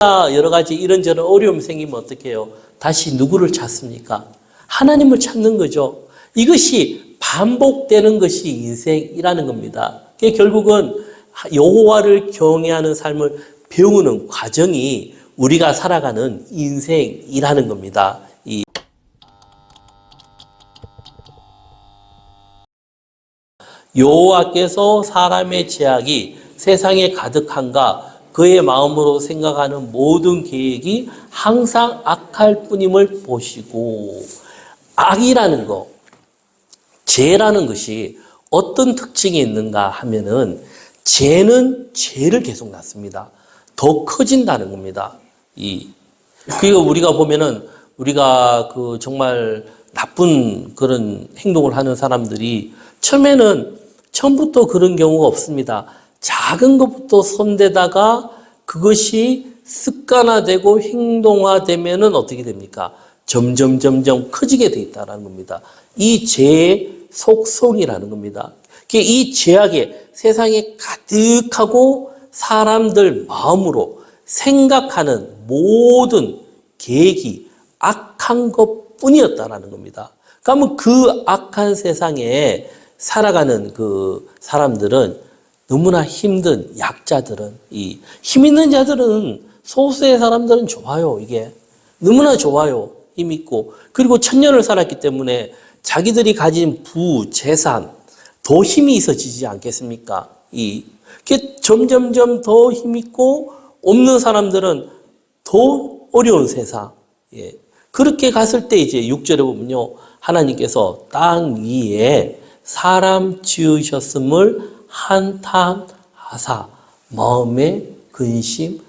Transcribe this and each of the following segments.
여러 가지 이런저런 어려움이 생기면 어떻게 해요? 다시 누구를 찾습니까? 하나님을 찾는 거죠. 이것이 반복되는 것이 인생이라는 겁니다. 결국은 여호와를 경외하는 삶을 배우는 과정이 우리가 살아가는 인생이라는 겁니다. 여호와께서 사람의 죄악이 세상에 가득한가 그의 마음으로 생각하는 모든 계획이 항상 악할 뿐임을 보시고, 악이라는 것, 죄라는 것이 어떤 특징이 있는가 하면은 죄는 죄를 계속 낳습니다. 더 커진다는 겁니다. 그리고 우리가 보면은 우리가 정말 나쁜 그런 행동을 하는 사람들이 처음부터 그런 경우가 없습니다. 작은 것부터 손대다가 그것이 습관화되고 행동화되면은 어떻게 됩니까? 점점 커지게 돼 있다는 겁니다. 이 죄의 속성이라는 겁니다. 이 죄악에 세상에 가득하고 사람들 마음으로 생각하는 모든 계획이 악한 것 뿐이었다라는 겁니다. 그러면 그 악한 세상에 살아가는 그 사람들은 너무나 힘든 약자들은, 힘 있는 자들은, 소수의 사람들은 좋아요, 이게. 너무나 좋아요. 힘 있고. 그리고 천년을 살았기 때문에 자기들이 가진 부, 재산, 더 힘이 있어지지 않겠습니까? 점점 더 힘 있고, 없는 사람들은 더 어려운 세상. 그렇게 갔을 때 이제 6절에 보면요. 하나님께서 땅 위에 사람 지으셨음을 한탄하사 마음에 근심하시고.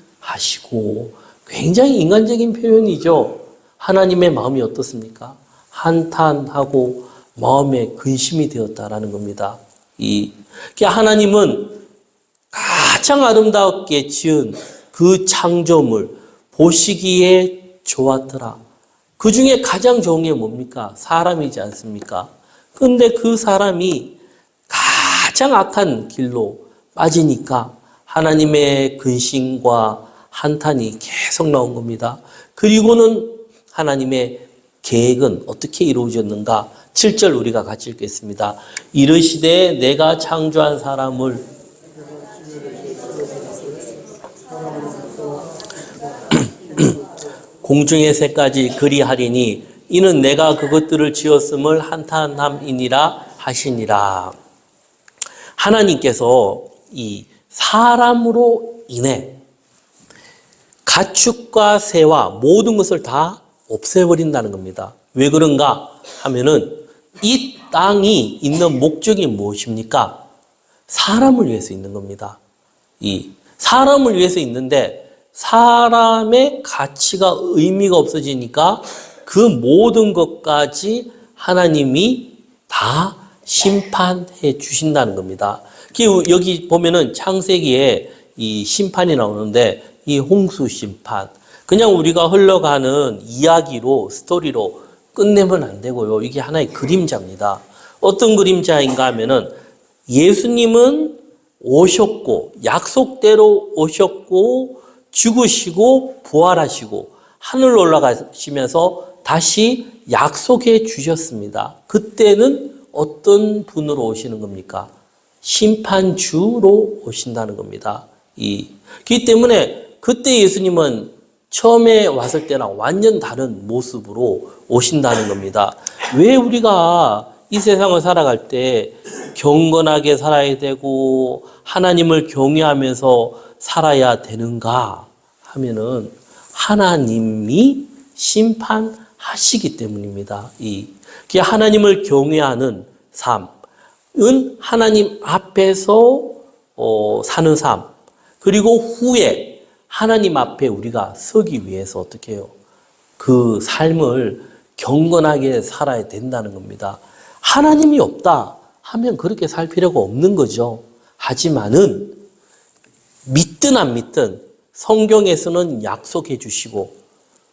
굉장히 인간적인 표현이죠. 하나님의 마음이 어떻습니까? 한탄하고 마음에 근심이 되었다라는 겁니다. 하나님은 가장 아름답게 지은 그 창조물 보시기에 좋았더라. 그 중에 가장 좋은 게 뭡니까? 사람이지 않습니까? 그런데 그 사람이 가장 악한 길로 빠지니까 하나님의 근심과 한탄이 계속 나온 겁니다. 그리고는 하나님의 계획은 어떻게 이루어졌는가? 7절 우리가 같이 읽겠습니다. 이르시되 내가 창조한 사람을 공중의 새까지 그리하리니 이는 내가 그것들을 지었음을 한탄함이니라 하시니라. 하나님께서 이 사람으로 인해 가축과 새와 모든 것을 다 없애버린다는 겁니다. 왜 그런가 하면은 이 땅이 있는 목적이 무엇입니까? 사람을 위해서 있는 겁니다. 사람을 위해서 있는데 사람의 가치가 의미가 없어지니까 그 모든 것까지 하나님이 다 심판해 주신다는 겁니다. 여기 보면은 창세기에 이 심판이 나오는데 이 홍수 심판. 그냥 우리가 흘러가는 이야기로, 스토리로 끝내면 안 되고요. 이게 하나의 그림자입니다. 어떤 그림자인가 하면은 예수님은 오셨고, 약속대로 오셨고, 죽으시고, 부활하시고, 하늘로 올라가시면서 다시 약속해 주셨습니다. 그때는 어떤 분으로 오시는 겁니까? 심판주로 오신다는 겁니다. 그렇기 때문에 그때 예수님은 처음에 왔을 때랑 완전 다른 모습으로 오신다는 겁니다. 왜 우리가 이 세상을 살아갈 때 경건하게 살아야 되고 하나님을 경외하면서 살아야 되는가 하면은 하나님이 심판하시기 때문입니다. 하나님을 경외하는 삶은 하나님 앞에서 사는 삶, 그리고 후에 하나님 앞에 우리가 서기 위해서 어떻게 해요? 그 삶을 경건하게 살아야 된다는 겁니다. 하나님이 없다 하면 그렇게 살 필요가 없는 거죠. 하지만은 믿든 안 믿든 성경에서는 약속해 주시고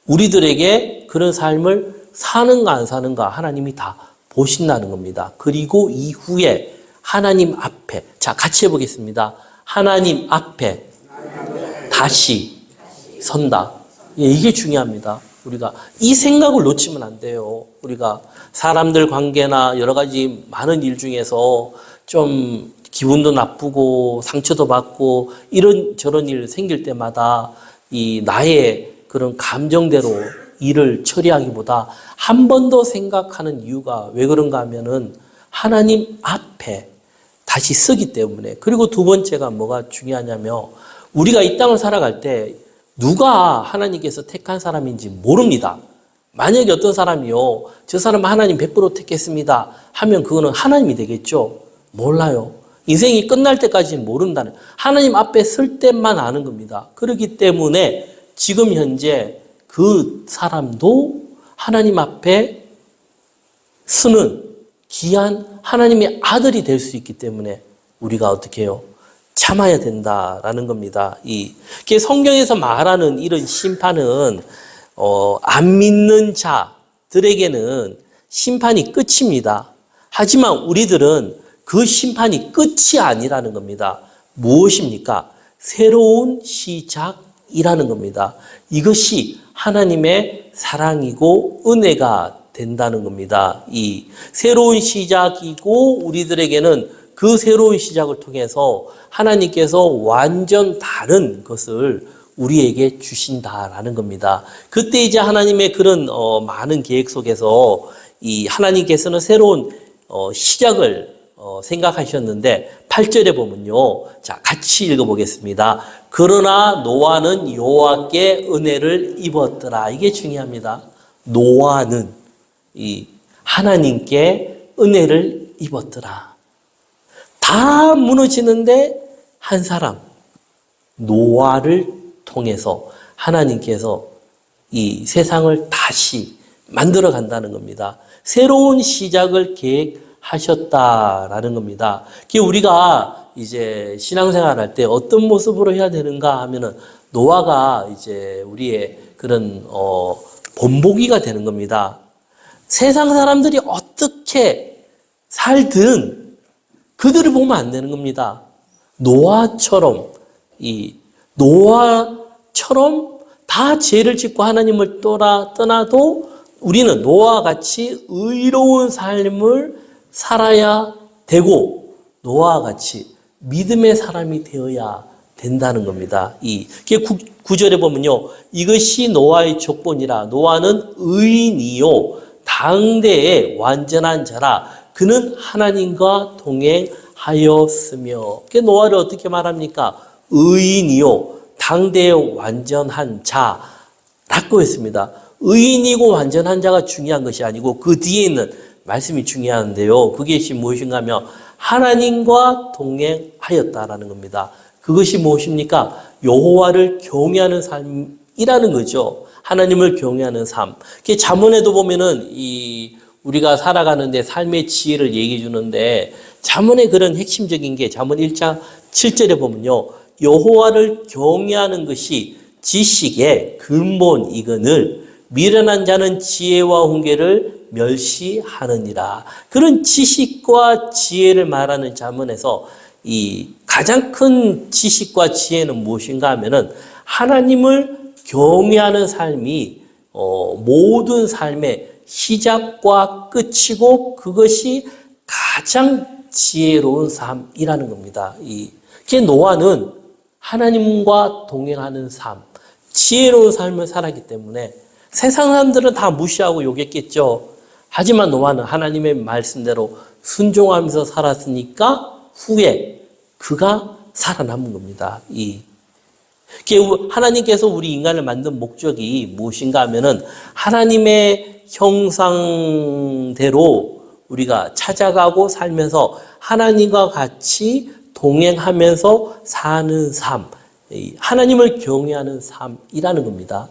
우리들에게 그런 삶을 사는가 안 사는가 하나님이 다 보신다는 겁니다. 그리고 이후에 하나님 앞에, 자 같이 해보겠습니다. 하나님 앞에 다시 선다. 예, 이게 중요합니다. 우리가 이 생각을 놓치면 안 돼요. 우리가 사람들 관계나 여러 가지 많은 일 중에서 좀 기분도 나쁘고 상처도 받고 이런 저런 일 생길 때마다 이 나의 그런 감정대로 일을 처리하기보다 한 번 더 생각하는 이유가 왜 그런가 하면은 하나님 앞에 다시 서기 때문에. 그리고 두 번째가 뭐가 중요하냐면 우리가 이 땅을 살아갈 때 누가 하나님께서 택한 사람인지 모릅니다. 만약에 어떤 사람이요, 저 사람 하나님 100% 택했습니다 하면 그거는 하나님이 되겠죠? 몰라요. 인생이 끝날 때까지는 모른다는, 하나님 앞에 설 때만 아는 겁니다. 그렇기 때문에 지금 현재 그 사람도 하나님 앞에 서는 귀한 하나님의 아들이 될 수 있기 때문에 우리가 어떻게 해요? 참아야 된다라는 겁니다. 성경에서 말하는 이런 심판은 안 믿는 자들에게는 심판이 끝입니다. 하지만 우리들은 그 심판이 끝이 아니라는 겁니다. 무엇입니까? 새로운 시작이라는 겁니다. 이것이 하나님의 사랑이고 은혜가 된다는 겁니다. 이 새로운 시작이고 우리들에게는 그 새로운 시작을 통해서 하나님께서 완전 다른 것을 우리에게 주신다라는 겁니다. 그때 이제 하나님의 그런 많은 계획 속에서 이 하나님께서는 새로운 시작을 생각하셨는데 8절에 보면요. 자, 같이 읽어보겠습니다. 그러나 노아는 여호와께 은혜를 입었더라. 이게 중요합니다. 노아는 이 하나님께 은혜를 입었더라. 다 무너지는데 한 사람, 노아를 통해서 하나님께서 이 세상을 다시 만들어 간다는 겁니다. 새로운 시작을 계획하셨다라는 겁니다. 우리가 이제 신앙생활 할 때 어떤 모습으로 해야 되는가 하면은 노아가 이제 우리의 그런 본보기가 되는 겁니다. 세상 사람들이 어떻게 살든 그들을 보면 안 되는 겁니다. 노아처럼 다 죄를 짓고 하나님을 떠나도 우리는 노아와 같이 의로운 삶을 살아야 되고 노아와 같이 믿음의 사람이 되어야 된다는 겁니다. 이게 9절에 보면요. 이것이 노아의 족본이라. 노아는 의인이요 당대의 완전한 자라. 그는 하나님과 동행하였으며. 노아를 어떻게 말합니까? 의인이요 당대의 완전한 자라고 했습니다. 의인이고 완전한 자가 중요한 것이 아니고 그 뒤에 있는 말씀이 중요한데요. 그것이 무엇인가 하면 하나님과 동행하였다라는 겁니다. 그것이 무엇입니까? 여호와를 경외하는 삶이라는 거죠. 하나님을 경외하는 삶. 잠언에도 보면은 우리가 살아가는데 삶의 지혜를 얘기해 주는데 잠언의 그런 핵심적인 게 잠언 1장 7절에 보면요. 여호와를 경외하는 것이 지식의 근본이거늘 미련한 자는 지혜와 훈계를 멸시하느니라. 그런 지식과 지혜를 말하는 잠언에서 이 가장 큰 지식과 지혜는 무엇인가 하면은 하나님을 경외하는 삶이 모든 삶의 시작과 끝이고 그것이 가장 지혜로운 삶이라는 겁니다. 노아는 하나님과 동행하는 삶, 지혜로운 삶을 살았기 때문에 세상 사람들은 다 무시하고 욕했겠죠. 하지만 노아는 하나님의 말씀대로 순종하면서 살았으니까 후에 그가 살아남은 겁니다. 하나님께서 우리 인간을 만든 목적이 무엇인가 하면은 하나님의 형상대로 우리가 찾아가고 살면서 하나님과 같이 동행하면서 사는 삶, 하나님을 경외하는 삶이라는 겁니다.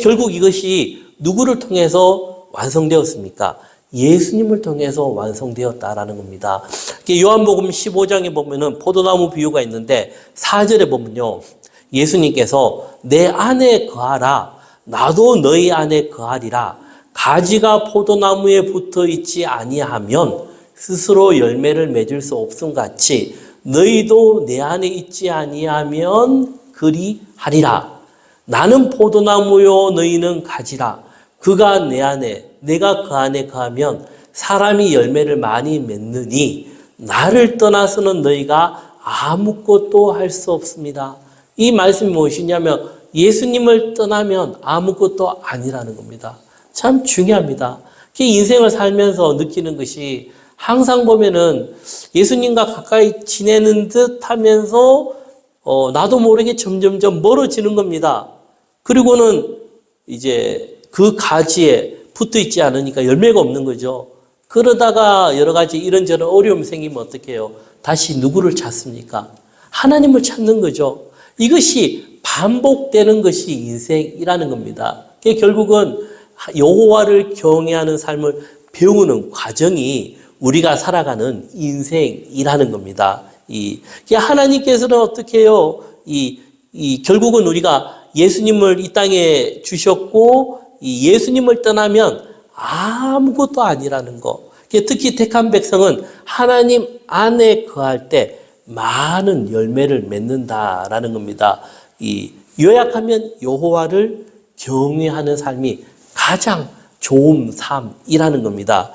결국 이것이 누구를 통해서 완성되었습니까? 예수님을 통해서 완성되었다라는 겁니다. 요한복음 15장에 보면은 포도나무 비유가 있는데 4절에 보면요. 예수님께서 내 안에 거하라. 나도 너희 안에 거하리라. 가지가 포도나무에 붙어 있지 아니하면 스스로 열매를 맺을 수 없음 같이 너희도 내 안에 있지 아니하면 그리하리라. 나는 포도나무요 너희는 가지라. 그가 내 안에 내가 그 안에 거하면 사람이 열매를 많이 맺느니 나를 떠나서는 너희가 아무것도 할 수 없습니다. 이 말씀이 무엇이냐면 예수님을 떠나면 아무것도 아니라는 겁니다. 참 중요합니다. 인생을 살면서 느끼는 것이 항상 보면은 예수님과 가까이 지내는 듯 하면서 나도 모르게 점점점 멀어지는 겁니다. 그리고는 이제 그 가지에 붙어 있지 않으니까 열매가 없는 거죠. 그러다가 여러 가지 이런저런 어려움이 생기면 어떻게 해요? 다시 누구를 찾습니까? 하나님을 찾는 거죠. 이것이 반복되는 것이 인생이라는 겁니다. 결국은 여호와를 경외하는 삶을 배우는 과정이 우리가 살아가는 인생이라는 겁니다. 하나님께서는 어떻게 해요? 결국은 우리가 예수님을 이 땅에 주셨고, 예수님을 떠나면 아무것도 아니라는 거. 특히 택한 백성은 하나님 안에 거할 때 많은 열매를 맺는다라는 겁니다. 요약하면 여호와를 경외하는 삶이 가장 좋은 삶이라는 겁니다.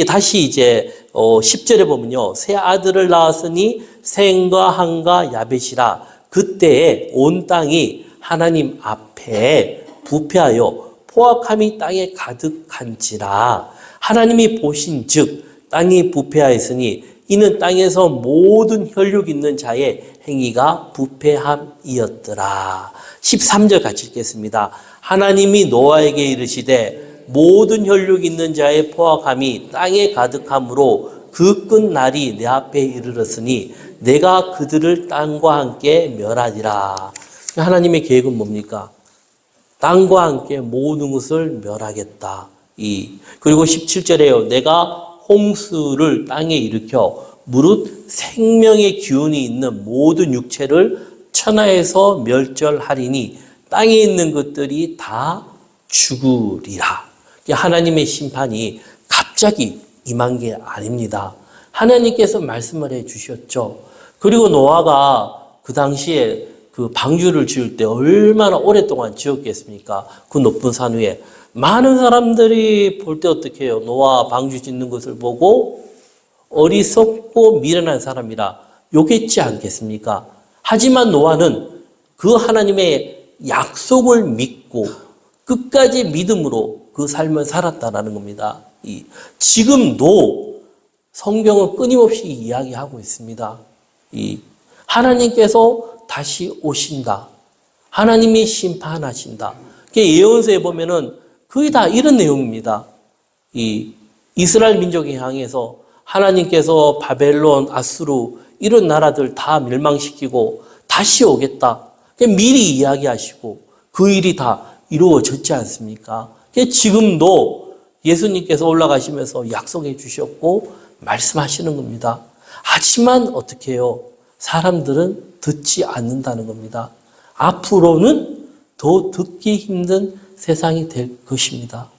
다시 이제 10절에 보면요. 새 아들을 낳았으니 셈과 함과 야벳이라. 그때에 온 땅이 하나님 앞에 부패하여 포악함이 땅에 가득한지라. 하나님이 보신즉 땅이 부패하였으니 이는 땅에서 모든 혈육 있는 자의 행위가 부패함이었더라. 13절 같이 읽겠습니다. 하나님이 노아에게 이르시되 모든 혈육 있는 자의 포악함이 땅에 가득함으로 그 끝날이 내 앞에 이르렀으니 내가 그들을 땅과 함께 멸하리라. 하나님의 계획은 뭡니까? 땅과 함께 모든 것을 멸하겠다. 그리고 17절에요. 내가 홍수를 땅에 일으켜 무릇 생명의 기운이 있는 모든 육체를 천하에서 멸절하리니 땅에 있는 것들이 다 죽으리라. 하나님의 심판이 갑자기 임한 게 아닙니다. 하나님께서 말씀을 해 주셨죠. 그리고 노아가 그 당시에 그 방주를 지을 때 얼마나 오랫동안 지었겠습니까? 그 높은 산 위에. 많은 사람들이 볼 때 어떻게 해요? 노아 방주 짓는 것을 보고 어리석고 미련한 사람이라 욕했지 않겠습니까? 하지만 노아는 그 하나님의 약속을 믿고 끝까지 믿음으로 그 삶을 살았다라는 겁니다. 지금도 성경은 끊임없이 이야기하고 있습니다. 하나님께서 다시 오신다. 하나님이 심판하신다. 예언서에 보면은 거의 다 이런 내용입니다. 이스라엘 민족에 향해서 하나님께서 바벨론, 아수르 이런 나라들 다 멸망시키고 다시 오겠다. 미리 이야기하시고 그 일이 다 이루어졌지 않습니까? 지금도 예수님께서 올라가시면서 약속해 주셨고 말씀하시는 겁니다. 하지만 어떻게 해요? 사람들은 듣지 않는다는 겁니다. 앞으로는 더 듣기 힘든 세상이 될 것입니다.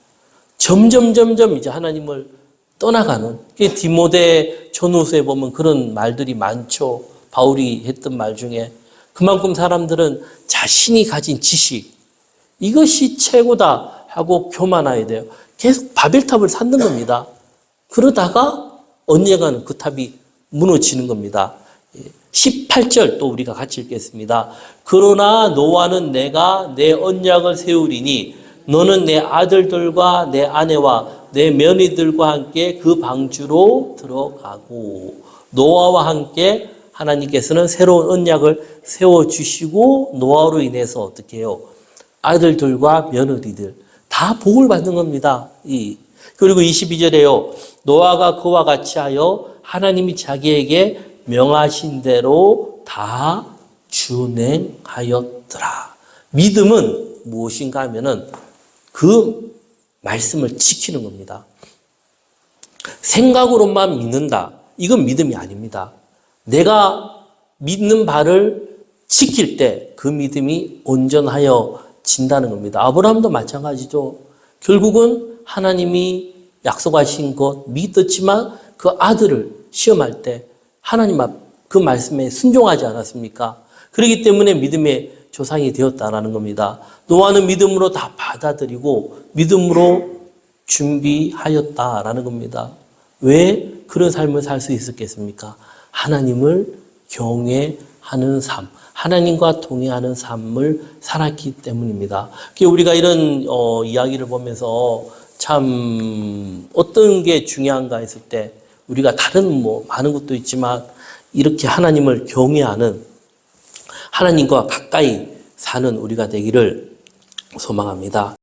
점점 이제 하나님을 떠나가는, 디모데 전후서에 보면 그런 말들이 많죠. 바울이 했던 말 중에 그만큼 사람들은 자신이 가진 지식, 이것이 최고다 하고 교만해야 돼요. 계속 바벨탑을 쌓는 겁니다. 그러다가 언젠가는 그 탑이 무너지는 겁니다. 18절 또 우리가 같이 읽겠습니다. 그러나 노아는 내가 내 언약을 세우리니 너는 내 아들들과 내 아내와 내 며느리들과 함께 그 방주로 들어가고. 노아와 함께 하나님께서는 새로운 언약을 세워주시고 노아로 인해서 어떻게 해요? 아들들과 며느리들 다 복을 받는 겁니다. 그리고 22절에요. 노아가 그와 같이 하여 하나님이 자기에게 명하신 대로 다 준행하였더라. 믿음은 무엇인가 하면은 그 말씀을 지키는 겁니다. 생각으로만 믿는다. 이건 믿음이 아닙니다. 내가 믿는 바를 지킬 때 그 믿음이 온전하여 진다는 겁니다. 아브라함도 마찬가지죠. 결국은 하나님이 약속하신 것 믿었지만 그 아들을 시험할 때 하나님 앞 그 말씀에 순종하지 않았습니까? 그렇기 때문에 믿음의 조상이 되었다라는 겁니다. 노아는 믿음으로 다 받아들이고 믿음으로 준비하였다라는 겁니다. 왜 그런 삶을 살 수 있었겠습니까? 하나님을 경외하는 삶, 하나님과 동행하는 삶을 살았기 때문입니다. 우리가 이런 이야기를 보면서 참 어떤 게 중요한가 했을 때 우리가 다른 많은 것도 있지만 이렇게 하나님을 경외하는 하나님과 가까이 사는 우리가 되기를 소망합니다.